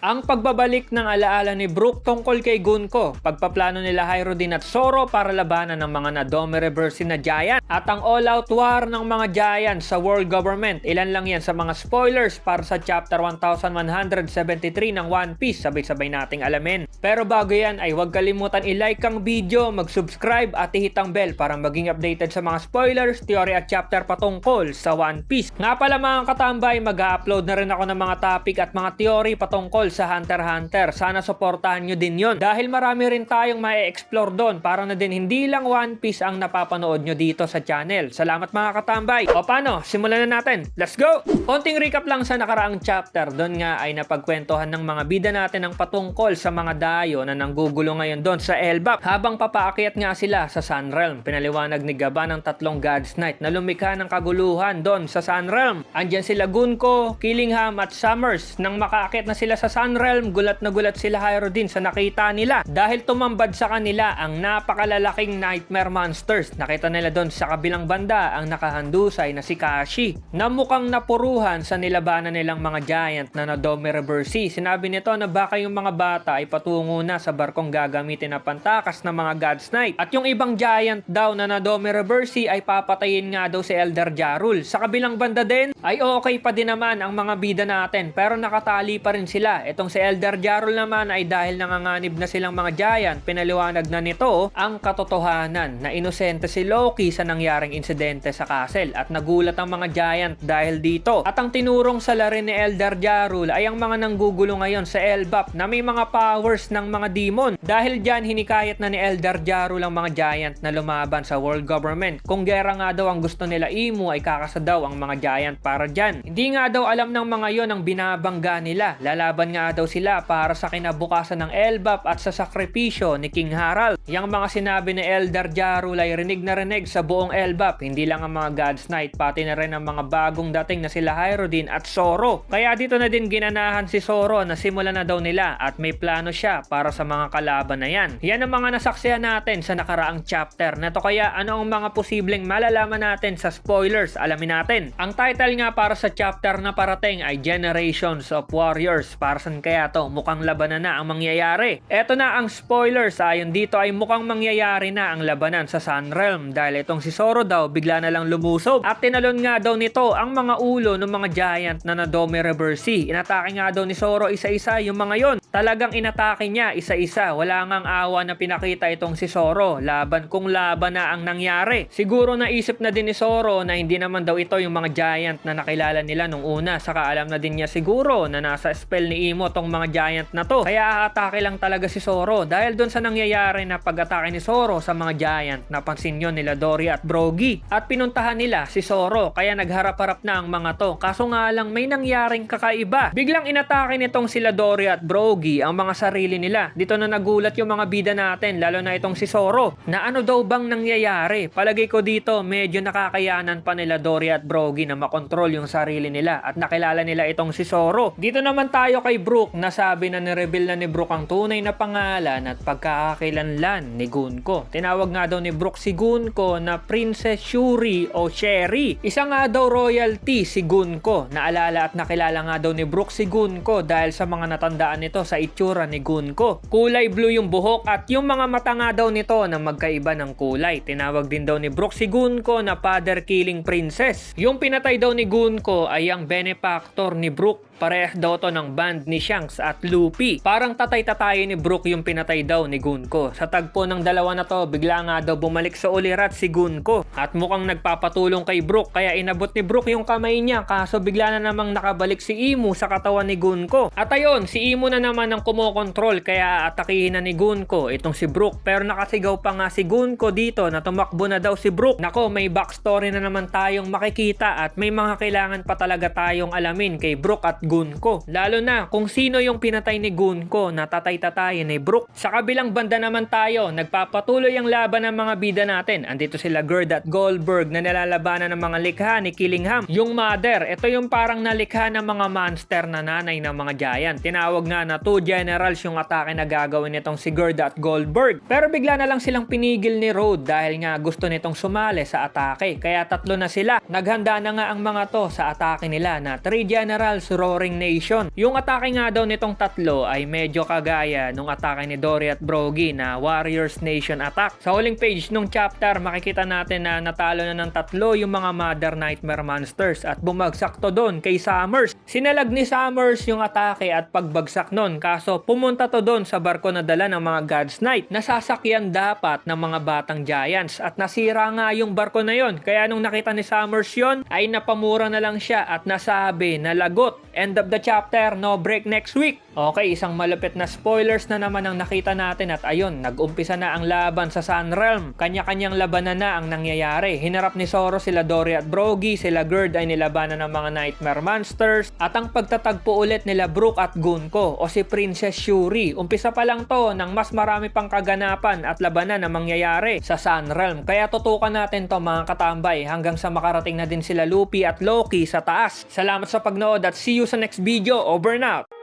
Ang pagbabalik ng alaala ni Brook tungkol kay Gunko, pagpaplano nila Hyrodin at Zoro para labanan ng mga Nadome Reverse na Giant, at ang all-out war ng mga Giant sa world government. Ilan lang yan sa mga spoilers para sa chapter 1173 ng One Piece, sabay-sabay nating alamin. Pero bago yan ay huwag kalimutan i-like ang video, mag-subscribe at i-hit ang bell para maging updated sa mga spoilers, theory at chapter patungkol sa One Piece. Nga pala mga katambay, mag-upload na rin ako ng mga topic at mga theory patungkol sa Hunter x Hunter. Sana suportahan nyo din yon dahil marami rin tayong ma-explore doon para na din hindi lang One Piece ang napapanood nyo dito sa channel. Salamat mga katambay. O paano, simulan na natin. Let's go! Konting recap lang sa nakaraang chapter. Doon nga ay napagkwentuhan ng mga bida natin ang patungkol sa mga dayo na nanggugulo ngayon doon sa Elbap. Habang papaakyat nga sila sa Sunrealm, pinaliwanag ni Gaba ng tatlong God's Knight na lumikha ng kaguluhan doon sa Sunrealm. Andyan sila Gunko, Killingham at Summers. Nang makaakyat na sila sa Sunrealm, gulat na gulat sila Hyrodin sa nakita nila dahil tumambad sa kanila ang napakalalaking nightmare monsters. Nakita nila doon sa kabilang banda ang nakahandusay na si Kashi na mukhang napuruhan sa nilabanan nilang mga giant na Nadome Reverse. Sinabi nito na baka yung mga bata ay patungo na sa barkong gagamitin na pantakas ng mga God's Knight at yung ibang giant daw na Nadome Reverse ay papatayin nga daw si Elder Jarul. Sa kabilang banda din ay okay pa din naman ang mga bida natin pero nakatali pa rin sila. Itong si Elder Jarul naman ay dahil nanganganib na silang mga giant, pinaliwanag na nito ang katotohanan na inosente si Loki sa nangyaring insidente sa castle at nagulat ang mga giant dahil dito. At ang tinurong sa lari ni Elder Jarul ay ang mga nanggugulo ngayon sa Elbap na may mga powers ng mga demon. Dahil dyan hinikayat na ni Elder Jarul ang mga giant na lumaban sa world government. Kung gera nga daw ang gusto nila Imu ay kakasa daw ang mga giant para dyan. Hindi nga daw alam ng mga yon ang binabangga nila. Lalaban nga daw sila para sa kinabukasan ng Elbap at sa sakripisyo ni King Harald. Yang mga sinabi ni Elder Jarul ay rinig na rinig sa buong Elbap. Hindi lang ang mga God's Knight, pati na rin ang mga bagong dating na sila Hyrodin at Zoro. Kaya dito na din ginanahan si Zoro na simulan na daw nila at may plano siya para sa mga kalaban na yan. Yan ang mga nasaksihan natin sa nakaraang chapter na to. Kaya ano ang mga posibleng malalaman natin sa spoilers, alamin natin. Ang title nga para sa chapter na parating ay Generations of Warriors. Para saan kaya to? Mukhang labanan na ang mangyayari. Eto na ang spoilers. Ayon dito ay mukhang mangyayari na ang labanan sa Sunrealm dahil itong si Zoro daw bigla na lang lumusob at tinalon nga daw nito ang mga ulo ng mga giant na Nadome Reverse. Inatake nga daw ni Zoro isa-isa yung mga yon. Talagang inatake niya isa-isa. Wala ngang awa na pinakita itong si Zoro. Laban kung laban na ang nangyari. Siguro naisip na din ni Zoro na hindi naman daw ito yung mga giant na nakilala nila nung una. Saka alam na din niya siguro na nasa spell ni Imo tong mga giant na to. Kaya atake lang talaga si Zoro. Dahil doon sa nangyayari na pag-atake ni Zoro sa mga giant, napansin yun nila Dory at Brogy. At pinuntahan nila si Zoro. Kaya nagharap-harap na ang mga to. Kaso nga lang may nangyaring kakaiba. Biglang inatake nitong sila Dory at Brogy ang mga sarili nila. Dito na nagulat yung mga bida natin, lalo na itong si Zoro, na ano daw bang nangyayari. Palagay ko dito medyo nakakayanan pa nila Dory at Brogy na makontrol yung sarili nila at nakilala nila itong si Zoro. Dito naman tayo kay Brook. Nasabi na ni-reveal na ni Brook ang tunay na pangalan at pagkakakilanlan ni Gunko. Tinawag nga daw ni Brook si Gunko na Princess Shuri o Sherry. Isa nga daw royalty si Gunko. Naalala at nakilala nga daw ni Brook si Gunko dahil sa mga natandaan nito sa itsura ni Gunko. Kulay blue yung buhok at yung mga mata nga daw nito na magkaiba ng kulay. Tinawag din daw ni Brook si Gunko na Father Killing Princess. Yung pinatay daw ni Gunko ay ang benefactor ni Brook. Parehas daw to ng band ni Shanks at Luffy. Parang tatay-tatay ni Brook yung pinatay daw ni Gunko. Sa tagpo ng dalawa na to, bigla nga daw bumalik sa ulirat si Gunko. At mukhang nagpapatulong kay Brook kaya inabot ni Brook yung kamay niya. Kaso bigla na namang nakabalik si Imu sa katawan ni Gunko. At ayun, si Imu na naman ang kumokontrol kaya atakihin na ni Gunko itong si Brook. Pero nakasigaw pa nga si Gunko dito na tumakbo na daw si Brook. Nako, may backstory na naman tayong makikita at may mga kailangan pa talaga tayong alamin kay Brook at Gunko. Lalo na kung sino yung pinatay ni Gunko na tatay-tatayin ni Brook. Sa kabilang banda naman tayo, nagpapatuloy ang laban ng mga bida natin. Andito sila Gerd at Goldberg na nilalabanan ng mga likha ni Killingham. Yung mother, ito yung parang nalikha ng mga monster na nanay ng mga giant. Tinawag nga na 2 generals yung atake na gagawin nitong si Gerd at Goldberg. Pero bigla na lang silang pinigil ni Road dahil nga gusto nitong sumali sa atake. Kaya 3 na sila. Naghanda na nga ang mga to sa atake nila na 3 generals, Roaring Nation. Yung atake nga daw nitong tatlo ay medyo kagaya nung atake ni Dory at Brogy na Warriors Nation attack. Sa huling page nung chapter, makikita natin na natalo na ng tatlo yung mga Mother Nightmare monsters at bumagsak to doon kay Summers. Sinalag ni Summers yung atake at pagbagsak nun, kaso pumunta to doon sa barko na dala ng mga God's Knight. Nasasakyan dapat ng mga batang giants at nasira nga yung barko na yon. Kaya nung nakita ni Summers yon ay napamura na lang siya at nasabi na lagot. End of the chapter, no break next week. Okay, isang malupit na spoilers na naman ang nakita natin at ayun, nag-umpisa na ang laban sa Sun Realm. Kanya-kanyang labanan na ang nangyayari. Hinarap ni Zoro sila Dory at Brogy, sila Gerd ay nilabanan ng mga Nightmare Monsters at ang pagtatagpo ulit nila Brook at Gunko o si Princess Shuri. Umpisa pa lang to ng mas marami pang kaganapan at labanan na mangyayari sa Sun Realm. Kaya tutukan natin to mga katambay hanggang sa makarating na din sila Luffy at Loki sa taas. Salamat sa pagnood at see you sa next video. Over and out!